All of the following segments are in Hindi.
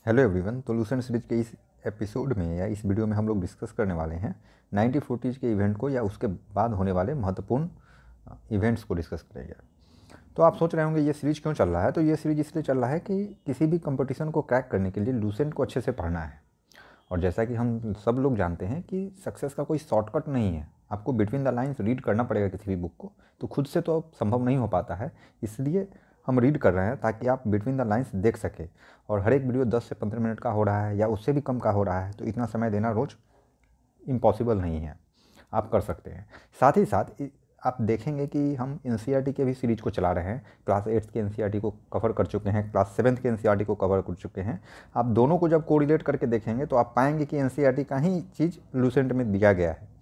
Hello everyone. तो लूसेंट सीरीज के इस एपिसोड में या इस वीडियो में हम लोग डिस्कस करने वाले हैं 1940s के इवेंट को या उसके बाद होने वाले महत्वपूर्ण इवेंट्स को डिस्कस करेंगे। तो आप सोच रहे होंगे ये सीरीज क्यों चल रहा है। तो ये सीरीज इसलिए चल रहा है कि किसी भी कंपटीशन को क्रैक करने के लिए लूसेंट को अच्छे से पढ़ना है। और जैसा कि हम सब लोग जानते हैं कि सक्सेस का कोई शॉर्टकट नहीं है, आपको बिटवीन द लाइन्स रीड करना पड़ेगा किसी भी बुक को। तो खुद से तो संभव नहीं हो पाता है, इसलिए हम रीड कर रहे हैं ताकि आप बिटवीन द लाइन्स देख सकें। और हर एक वीडियो 10 से 15 मिनट का हो रहा है या उससे भी कम का हो रहा है, तो इतना समय देना रोज़ इम्पॉसिबल नहीं है, आप कर सकते हैं। साथ ही साथ आप देखेंगे कि हम एनसीईआरटी के भी सीरीज को चला रहे हैं। क्लास 8 के एनसीईआरटी को कवर कर चुके हैं, क्लास 7 के एनसीईआरटी को कवर कर चुके हैं। आप दोनों को जब कोरिलेट करके देखेंगे तो आप पाएंगे कि एनसीईआरटी का ही चीज़ लूसेंट में दिया गया है,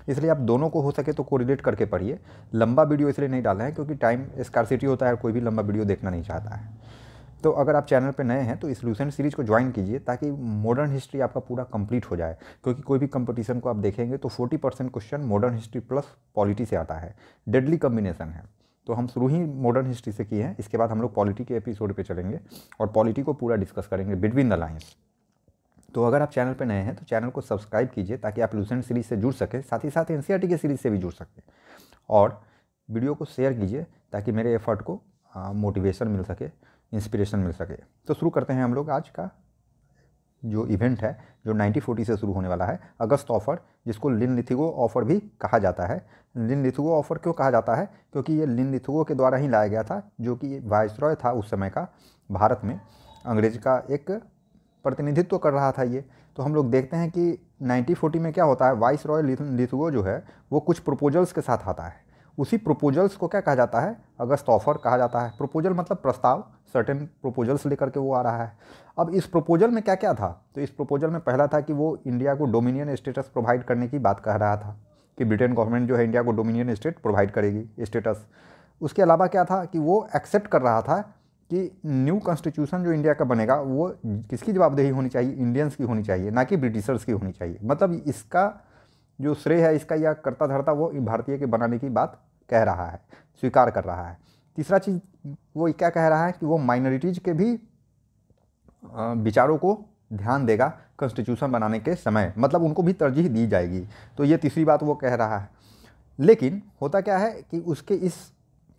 इसलिए आप दोनों को हो सके तो कोरिलेट करके पढ़िए। लंबा वीडियो इसलिए नहीं डाला है क्योंकि टाइम स्कार्सिटी होता है, कोई भी लंबा वीडियो देखना नहीं चाहता है। तो अगर आप चैनल पे नए हैं तो इस लूसेंट सीरीज को ज्वाइन कीजिए ताकि मॉडर्न हिस्ट्री आपका पूरा कंप्लीट हो जाए। क्योंकि कोई भी कंपटीशन को आप देखेंगे तो 40% question modern history plus polity से आता है। डेडली कॉम्बिनेशन है। तो हम शुरू ही मॉडर्न हिस्ट्री से किए हैं, इसके बाद हम लोग पॉलिटी के एपिसोड पे चलेंगे और पॉलिटी को पूरा डिस्कस करेंगे बिटवीन द लाइन्स। तो अगर आप चैनल पे नए हैं तो चैनल को सब्सक्राइब कीजिए ताकि आप लूसेंट सीरीज से जुड़ सकें, साथ ही साथ एनसीईआरटी के सीरीज से भी जुड़ सकें। और वीडियो को शेयर कीजिए ताकि मेरे एफर्ट को मोटिवेशन मिल सके, इंस्पिरेशन मिल सके। तो शुरू करते हैं हम लोग आज का जो इवेंट है, जो 1940 से शुरू होने वाला है, अगस्त ऑफर, जिसको लिनलिथिगो ऑफर भी कहा जाता है। लिनलिथिगो ऑफर क्यों कहा जाता है? क्योंकि ये लिनलिथिगो के द्वारा ही लाया गया था, जो कि वायसरॉय था उस समय का भारत में, अंग्रेज का एक प्रतिनिधित्व कर रहा था ये। तो हम लोग देखते हैं कि 1940 में क्या होता है, वाइसरॉय लिनलिथिगो जो है वो कुछ प्रपोजल्स के साथ आता है। उसी प्रपोजल्स को क्या कहा जाता है? अगस्त ऑफर कहा जाता है। प्रपोजल मतलब प्रस्ताव, सर्टेन प्रपोजल्स लेकर के वो आ रहा है। अब इस प्रपोजल में क्या क्या था? तो इस प्रपोजल में पहला था कि वो इंडिया को डोमिनियन स्टेटस प्रोवाइड करने की बात कह रहा था कि ब्रिटेन गवर्नमेंट जो है इंडिया को डोमिनियन स्टेट प्रोवाइड करेगी, स्टेटस। उसके अलावा क्या था कि वो एक्सेप्ट कर रहा था कि न्यू कॉन्स्टिट्यूशन जो इंडिया का बनेगा वो किसकी जवाबदेही होनी चाहिए? इंडियंस की होनी चाहिए, ना कि ब्रिटिशर्स की होनी चाहिए। मतलब इसका जो श्रेय है इसका या करता धरता वो भारतीय के बनाने की बात कह रहा है, स्वीकार कर रहा है। तीसरा चीज़ वो क्या कह रहा है कि वो माइनॉरिटीज़ के भी विचारों को ध्यान देगा कॉन्स्टिट्यूशन बनाने के समय, मतलब उनको भी तरजीह दी जाएगी। तो ये तीसरी बात वो कह रहा है। लेकिन होता क्या है कि उसके इस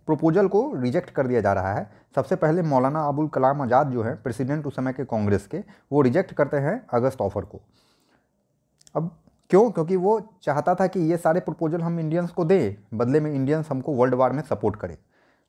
प्रपोजल को रिजेक्ट कर दिया जा रहा है। सबसे पहले मौलाना अबुल कलाम आज़ाद जो है प्रेसिडेंट उस समय के कांग्रेस के, वो रिजेक्ट करते हैं अगस्त ऑफर को। अब क्यों? क्योंकि वो चाहता था कि ये सारे प्रपोजल हम इंडियंस को दें, बदले में इंडियंस हमको वर्ल्ड वार में सपोर्ट करें,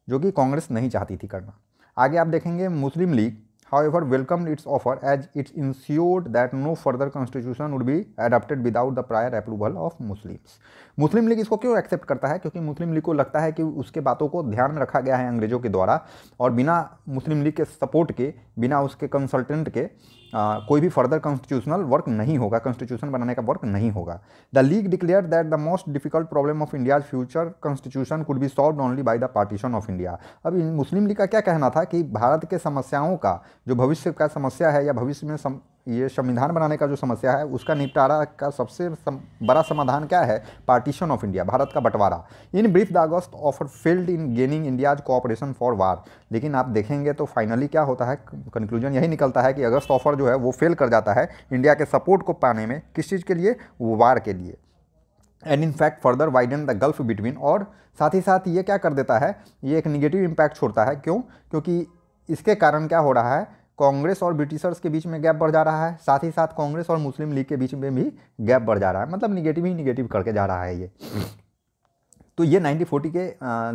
जो कि कांग्रेस नहीं चाहती थी करना। आगे आप देखेंगे मुस्लिम league however welcomed its offer as it ensured that no further constitution would be adopted without the prior approval of Muslims। Muslim league इसको क्यों एक्सेप्ट करता है? क्योंकि मुस्लिम लीग को लगता है कि उसके बातों को ध्यान में रखा गया है अंग्रेजों के द्वारा, और बिना मुस्लिम लीग के सपोर्ट के, बिना उसके कंसल्टेंट के कोई भी फर्दर कॉन्स्टिट्यूशनल वर्क नहीं होगा, कॉन्स्टिट्यूशन बनाने का वर्क नहीं होगा। The league declare that the most difficult problem of India's future constitution could be solved only by the partition of India. अब मुस्लिम लीग का क्या कहना था कि भारत के समस्याओं का जो भविष्य का समस्या है या भविष्य में ये संविधान बनाने का जो समस्या है उसका निपटारा का सबसे बड़ा समाधान क्या है? पार्टीशन ऑफ इंडिया, भारत का बंटवारा। In brief the August offer failed in gaining India's cooperation for वार। लेकिन आप देखेंगे तो फाइनली क्या होता है, कंक्लूजन यही निकलता है कि अगस्त ऑफर जो है वो फेल कर जाता है इंडिया के सपोर्ट को पाने में। किस चीज़ के लिए? वार के लिए। And in fact further widen the gulf between. और साथ ही साथ ये क्या कर देता है, ये एक निगेटिव इम्पैक्ट छोड़ता है। क्यों? क्योंकि इसके कारण क्या हो रहा है, कांग्रेस और ब्रिटिशर्स के बीच में गैप बढ़ जा रहा है, साथ ही साथ कांग्रेस और मुस्लिम लीग के बीच में भी गैप बढ़ जा रहा है। मतलब निगेटिव ही निगेटिव करके जा रहा है ये। तो ये 1940 के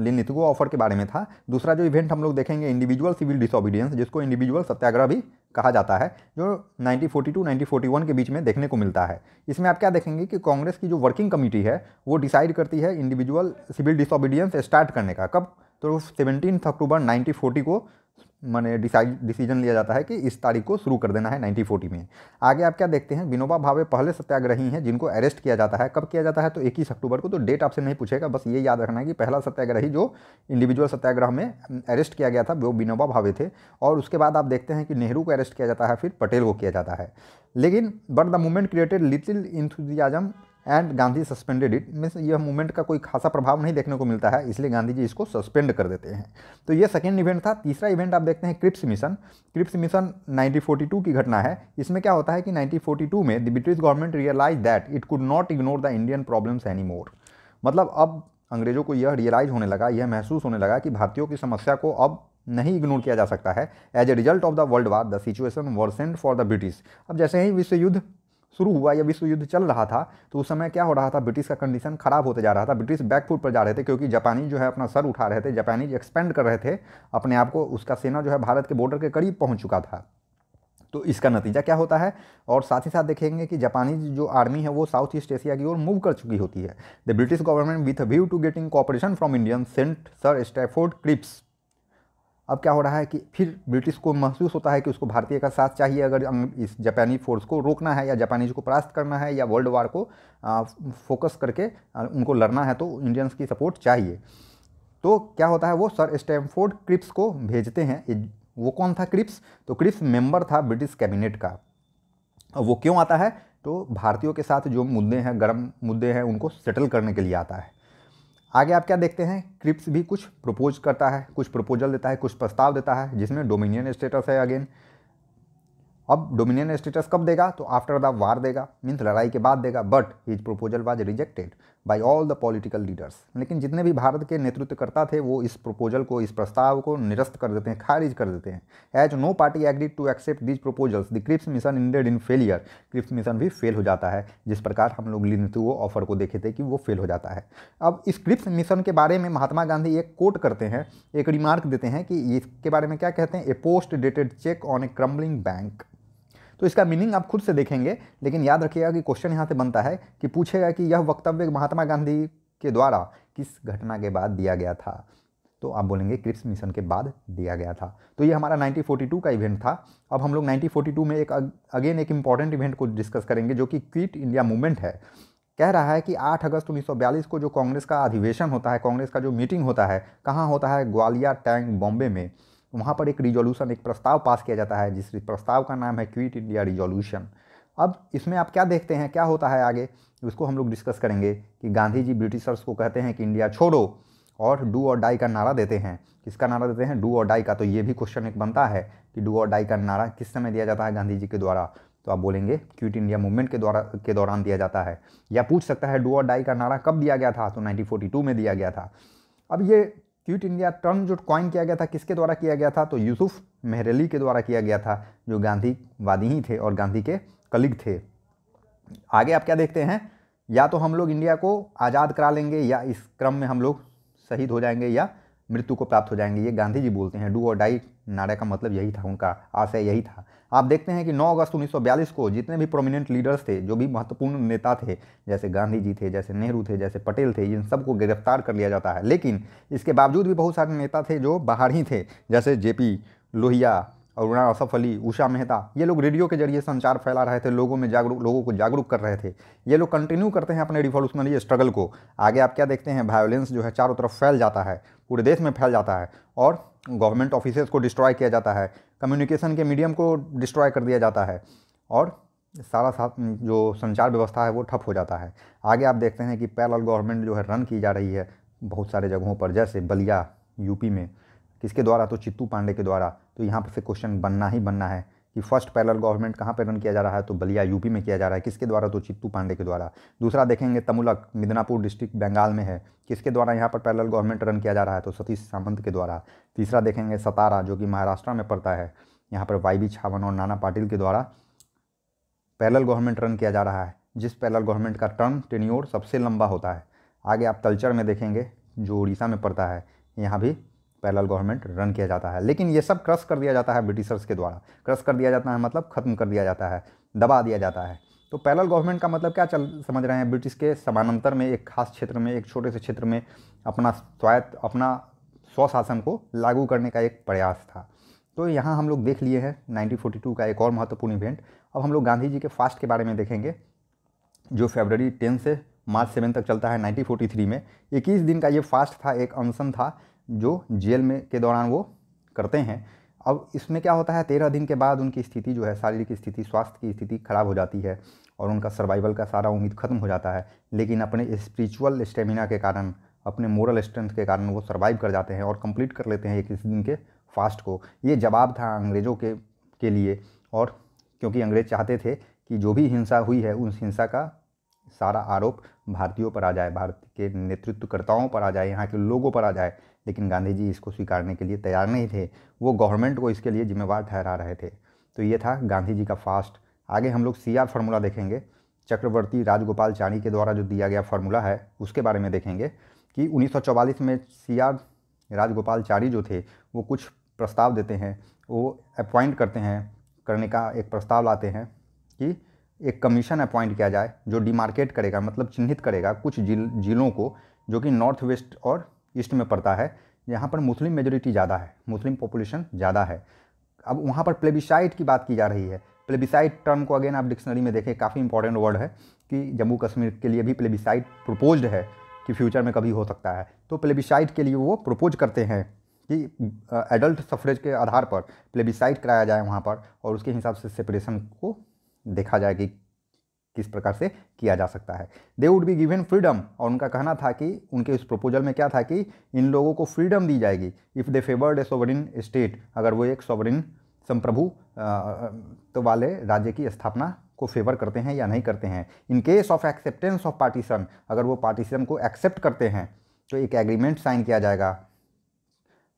लिनलिथिगो ऑफर के बारे में था। दूसरा जो इवेंट हम लोग देखेंगे, इंडिविजुअल सिविल डिसोबीडियंस, जिसको इंडिविजुअल सत्याग्रह भी कहा जाता है, जो 1942 1941 के बीच में देखने को मिलता है। इसमें आप क्या देखेंगे कि कांग्रेस की जो वर्किंग कमेटी है वो डिसाइड करती है इंडिविजुअल सिविल डिसोबीडियंस स्टार्ट करने का। कब? तो 17 अक्टूबर 1940 को मैंने डिसीजन लिया जाता है कि इस तारीख को शुरू कर देना है 1940 में। आगे आप क्या देखते हैं, विनोबा भावे पहले सत्याग्रही हैं जिनको अरेस्ट किया जाता है। कब किया जाता है? तो 21 अक्टूबर को। तो डेट आपसे नहीं पूछेगा, बस ये याद रखना है कि पहला सत्याग्रही जो इंडिविजुअल सत्याग्रह में अरेस्ट किया गया था वो विनोबा भावे थे। और उसके बाद आप देखते हैं कि नेहरू को अरेस्ट किया जाता है, फिर पटेल को किया जाता है। लेकिन but the movement created little enthusiasm and Gandhi suspended it. Means यह मूवमेंट का कोई खासा प्रभाव नहीं देखने को मिलता है, इसलिए गांधी जी इसको सस्पेंड कर देते हैं। तो ये सेकेंड इवेंट था। तीसरा इवेंट आप देखते हैं क्रिप्स मिशन। क्रिप्स मिशन 1942 की घटना है। इसमें क्या होता है कि 1942 में the British government realise that it could not ignore the Indian problems any more. मतलब अब अंग्रेजों को यह रियलाइज होने लगा, यह महसूस होने लगा कि भारतीयों की समस्या को अब नहीं इग्नोर किया जा सकता है। As a result of the world war the situation worsened for the British. अब जैसे ही विश्व युद्ध शुरू हुआ या विश्व युद्ध चल रहा था तो उस समय क्या हो रहा था, ब्रिटिश का कंडीशन खराब होते जा रहा था। ब्रिटिश बैकफुट पर जा रहे थे क्योंकि जापानी जो है अपना सर उठा रहे थे, जापानीज एक्सपेंड कर रहे थे अपने आप को, उसका सेना जो है भारत के बॉर्डर के करीब पहुंच चुका था। तो इसका नतीजा क्या होता है, और साथ ही साथ देखेंगे कि जापानी जो आर्मी है वो साउथ ईस्ट एशिया की ओर मूव कर चुकी होती है। The British government with view to getting cooperation from Indian sent Sir Stafford Cripps. अब क्या हो रहा है कि फिर ब्रिटिश को महसूस होता है कि उसको भारतीय का साथ चाहिए अगर इस जापानी फोर्स को रोकना है या जापानीज को परास्त करना है या वर्ल्ड वार को फोकस करके उनको लड़ना है, तो इंडियंस की सपोर्ट चाहिए। तो क्या होता है, वो सर स्टैफोर्ड क्रिप्स को भेजते हैं। वो कौन था क्रिप्स? तो क्रिप्स मेंबर था ब्रिटिश कैबिनेट का। वो क्यों आता है? तो भारतीयों के साथ जो मुद्दे हैं, गर्म मुद्दे हैं, उनको सेटल करने के लिए आता है। आगे आप क्या देखते हैं, क्रिप्स भी कुछ प्रपोज करता है, कुछ प्रपोजल देता है, कुछ प्रस्ताव देता है, जिसमें डोमिनियन स्टेटस है अगेन। अब डोमिनियन स्टेटस कब देगा? तो आफ्टर द वार देगा, मीन्स लड़ाई के बाद देगा। But his proposal was rejected by all the political leaders. लेकिन जितने भी भारत के नेतृत्वकर्ता थे वो इस प्रपोजल को, इस प्रस्ताव को निरस्त कर देते हैं, खारिज कर देते हैं। As no party agreed to accept these proposals the Cripps mission ended in failure. Cripps mission भी फेल हो जाता है, जिस प्रकार हम लोग लिनथुओ ऑफर को देखे थे कि वो फेल हो जाता है। अब इस क्रिप्स मिशन के बारे में महात्मा गांधी एक कोट करते हैं, एक रिमार्क देते हैं कि इसके बारे में क्या कहते हैं, a post dated cheque on a crumbling bank. तो इसका मीनिंग आप खुद से देखेंगे, लेकिन याद रखिएगा कि क्वेश्चन यहाँ से बनता है कि पूछेगा कि यह वक्तव्य महात्मा गांधी के द्वारा किस घटना के बाद दिया गया था। तो आप बोलेंगे क्रिप्स मिशन के बाद दिया गया था। तो ये हमारा 1942 का इवेंट था। अब हम लोग 1942 में एक इंपॉर्टेंट इवेंट को डिस्कस करेंगे जो कि क्विट इंडिया मूवमेंट है। कह रहा है कि 8 अगस्त 1942 को जो कांग्रेस का अधिवेशन होता है, कांग्रेस का जो मीटिंग होता है, कहाँ होता है? ग्वालियर टैंक बॉम्बे में। वहाँ पर एक रिजोल्यूशन, एक प्रस्ताव पास किया जाता है, जिस प्रस्ताव का नाम है क्विट इंडिया रिजोल्यूशन। अब इसमें आप क्या देखते हैं, क्या होता है आगे, उसको हम लोग डिस्कस करेंगे कि गांधी जी ब्रिटिशर्स को कहते हैं कि इंडिया छोड़ो और डू और डाई का नारा देते हैं। किसका नारा देते हैं? डू और डाई का। तो ये भी क्वेश्चन एक बनता है कि डू और डाई का नारा किस समय दिया जाता है गांधी जी के द्वारा? तो आप बोलेंगे क्विट इंडिया मूवमेंट के दौरान दिया जाता है। या पूछ सकता है डू और डाई का नारा कब दिया गया था? तो 1942 में दिया गया था। अब ये क्विट इंडिया टर्म जो कॉइन किया गया था, किसके द्वारा किया गया था? तो यूसुफ मेहरली के द्वारा किया गया था, जो गांधीवादी ही थे और गांधी के कलीग थे। आगे आप क्या देखते हैं, या तो हम लोग इंडिया को आज़ाद करा लेंगे या इस क्रम में हम लोग शहीद हो जाएंगे या मृत्यु को प्राप्त हो जाएंगे। ये गांधी जी बोलते हैं। डू और डाई नारे का मतलब यही था, उनका आशय यही था। आप देखते हैं कि 9 अगस्त 1942 को जितने भी प्रोमिनेंट लीडर्स थे, जो भी महत्वपूर्ण नेता थे, जैसे गांधी जी थे, जैसे नेहरू थे, जैसे पटेल थे, इन सबको गिरफ्तार कर लिया जाता है। लेकिन इसके बावजूद भी बहुत सारे नेता थे जो बाहर ही थे, जैसे जेपी लोहिया, अरुणा असफ अली, उषा मेहता। ये लोग रेडियो के जरिए संचार फैला रहे थे, लोगों को जागरूक कर रहे थे। ये लोग कंटिन्यू करते हैं अपने रिवॉल्यूशनरी स्ट्रगल को। आगे आप क्या देखते हैं, वायोलेंस जो है चारों तरफ फैल जाता है, पूरे देश में फैल जाता है, और गवर्नमेंट ऑफिसेस को डिस्ट्रॉय किया जाता है, कम्युनिकेशन के मीडियम को डिस्ट्रॉय कर दिया जाता है, और सारा जो संचार व्यवस्था है वो ठप हो जाता है। आगे आप देखते हैं कि पैरेलल गवर्नमेंट जो है रन की जा रही है बहुत सारे जगहों पर, जैसे बलिया यूपी में। किसके द्वारा? तो चित्तू पांडे के द्वारा। तो यहाँ पर से क्वेश्चन बनना ही बनना है कि फर्स्ट पैरेलल गवर्नमेंट कहाँ पर रन किया जा रहा है? तो बलिया यूपी में किया जा रहा है। किसके द्वारा? तो चित्तू पांडे के द्वारा। दूसरा देखेंगे तमुलक, मिदनापुर डिस्ट्रिक्ट बंगाल में है। किसके द्वारा यहाँ पर पैरेलल गवर्नमेंट रन किया जा रहा है? तो सतीश सामंत के द्वारा। तीसरा देखेंगे सतारा, जो कि महाराष्ट्र में पड़ता है। यहाँ पर वाईबी छावन और नाना पाटिल के द्वारा पैरेलल गवर्नमेंट रन किया जा रहा है, जिस पैरेलल गवर्नमेंट का टर्म टेन्योर सबसे लंबा होता है। आगे आप तलचर में देखेंगे, जो उड़ीसा में पड़ता है, यहाँ भी पैरेलल गवर्नमेंट रन किया जाता है। लेकिन ये सब क्रश कर दिया जाता है ब्रिटिशर्स के द्वारा। क्रश कर दिया जाता है मतलब खत्म कर दिया जाता है, दबा दिया जाता है। तो पैरेलल गवर्नमेंट का मतलब क्या समझ रहे हैं? ब्रिटिश के समानांतर में एक खास क्षेत्र में, एक छोटे से क्षेत्र में अपना स्वशासन को लागू करने का एक प्रयास था। तो यहाँ हम लोग देख लिए हैं 1942 का एक और महत्वपूर्ण इवेंट। अब हम लोग गांधी जी के फास्ट के बारे में देखेंगे, जो फरवरी 10 से मार्च 7 तक चलता है 1943 में। 21 दिन का ये फास्ट था, एक अनशन था जो जेल में के दौरान वो करते हैं। अब इसमें क्या होता है, 13 दिन के बाद उनकी स्थिति जो है, शारीरिक स्थिति, स्वास्थ्य की स्थिति खराब हो जाती है और उनका सर्वाइवल का सारा उम्मीद खत्म हो जाता है। लेकिन अपने स्पिरिचुअल स्टेमिना के कारण, अपने मोरल स्ट्रेंथ के कारण वो सर्वाइव कर जाते हैं और कंप्लीट कर लेते हैं 21 दिन के फास्ट को। ये जवाब था अंग्रेज़ों के लिए, और क्योंकि अंग्रेज़ चाहते थे कि जो भी हिंसा हुई है उस हिंसा का सारा आरोप भारतीयों पर आ जाए, भारत के नेतृत्वकर्ताओं पर आ जाए, यहाँ के लोगों पर आ जाए। लेकिन गांधी जी इसको स्वीकारने के लिए तैयार नहीं थे, वो गवर्नमेंट को इसके लिए जिम्मेवार ठहरा रहे थे। तो ये था गांधी जी का फास्ट। आगे हम लोग CR फार्मूला देखेंगे, चक्रवर्ती राजगोपाल चारी के द्वारा जो दिया गया फार्मूला है उसके बारे में देखेंगे कि 1944 में CR राजगोपाल चारी जो थे वो कुछ प्रस्ताव देते हैं, वो अपॉइंट करने का एक प्रस्ताव लाते हैं कि एक कमीशन अपॉइंट किया जाए जो डिमार्केट करेगा, मतलब चिन्हित करेगा कुछ जिलों को जो कि नॉर्थ वेस्ट और ईस्ट में पड़ता है, यहाँ पर मुस्लिम मेजोरिटी ज़्यादा है, मुस्लिम पॉपुलेशन ज़्यादा है। अब वहाँ पर प्लेबिसाइट की बात की जा रही है। प्लेबिसाइट टर्म को अगेन आप डिक्शनरी में देखें, काफ़ी इंपॉर्टेंट वर्ड है कि जम्मू कश्मीर के लिए भी प्लेबिसाइट प्रपोज्ड है कि फ्यूचर में कभी हो सकता है। तो प्लेबिसाइट के लिए वो प्रपोज करते हैं कि एडल्ट सफरेज के आधार पर प्लेबिसाइट कराया जाए वहाँ पर, और उसके हिसाब से सेपरेशन को देखा जाए कि किस प्रकार से किया जा सकता है। They would be given freedom, और उनका कहना था कि उनके इस प्रपोजल में क्या था कि इन लोगों को फ्रीडम दी जाएगी if they favoured A sovereign state, अगर वो एक सोवरिन संप्रभु तो वाले राज्य की स्थापना को फेवर करते हैं या नहीं करते हैं। In case of acceptance of partition, अगर वो पार्टीशन को एक्सेप्ट करते हैं तो एक एग्रीमेंट साइन किया जाएगा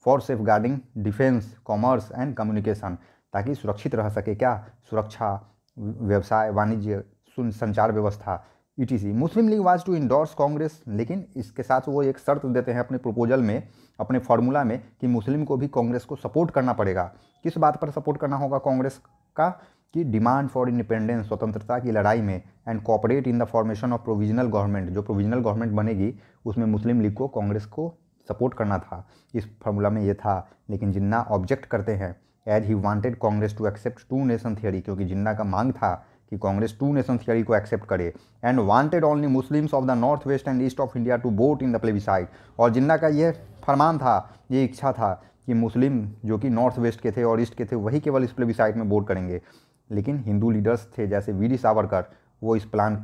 for safeguarding defence, commerce and communication, ताकि सुरक्षित रह सके क्या, सुरक्षा, व्यवसाय, वाणिज्य, संचार व्यवस्था ETC। Muslim League was to endorse Congress, लेकिन इसके साथ वो एक शर्त देते हैं अपने प्रपोजल में, अपने फार्मूला में, कि मुस्लिम को भी कांग्रेस को सपोर्ट करना पड़ेगा। किस बात पर सपोर्ट करना होगा कांग्रेस का, कि डिमांड फॉर इंडिपेंडेंस, स्वतंत्रता की लड़ाई में, and cooperate in the formation of provisional government, जो प्रोविजनल गवर्नमेंट बनेगी उसमें मुस्लिम लीग को कांग्रेस को सपोर्ट करना था। इस फार्मूला में ये था। लेकिन जिन्ना ऑब्जेक्ट करते हैं, as he wanted Congress to accept two nation theory, क्योंकि जिन्ना का मांग था कि कांग्रेस टू नेशन थियरी को एक्सेप्ट करे, and wanted only Muslims of the north west and east of India to vote in the plebiscite. और जिन्ना का ये फरमान था, ये इच्छा था कि मुस्लिम जो कि नॉर्थ वेस्ट के थे और ईस्ट के थे वही केवल इस प्लेबिसाइट में वोट करेंगे। लेकिन हिंदू लीडर्स थे जैसे वीर सावरकर, वो इस प्लान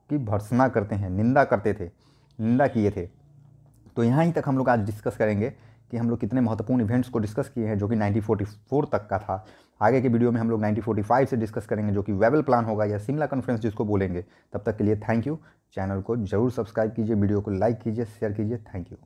की भर्त्सना करते हैं, निंदा करते थे, निंदा किए थे। तो यहाँ ही तक हम लोग आज डिस्कस करेंगे कि हम लोग कितने महत्वपूर्ण इवेंट्स को डिस्कस किए हैं जो कि 1944 तक का था। आगे के वीडियो में हम लोग 1945 से डिस्कस करेंगे जो कि वेबल प्लान होगा या शिमला कॉन्फ्रेंस जिसको बोलेंगे। तब तक के लिए थैंक यू। चैनल को जरूर सब्सक्राइब कीजिए, वीडियो को लाइक कीजिए, शेयर कीजिए। Thank you.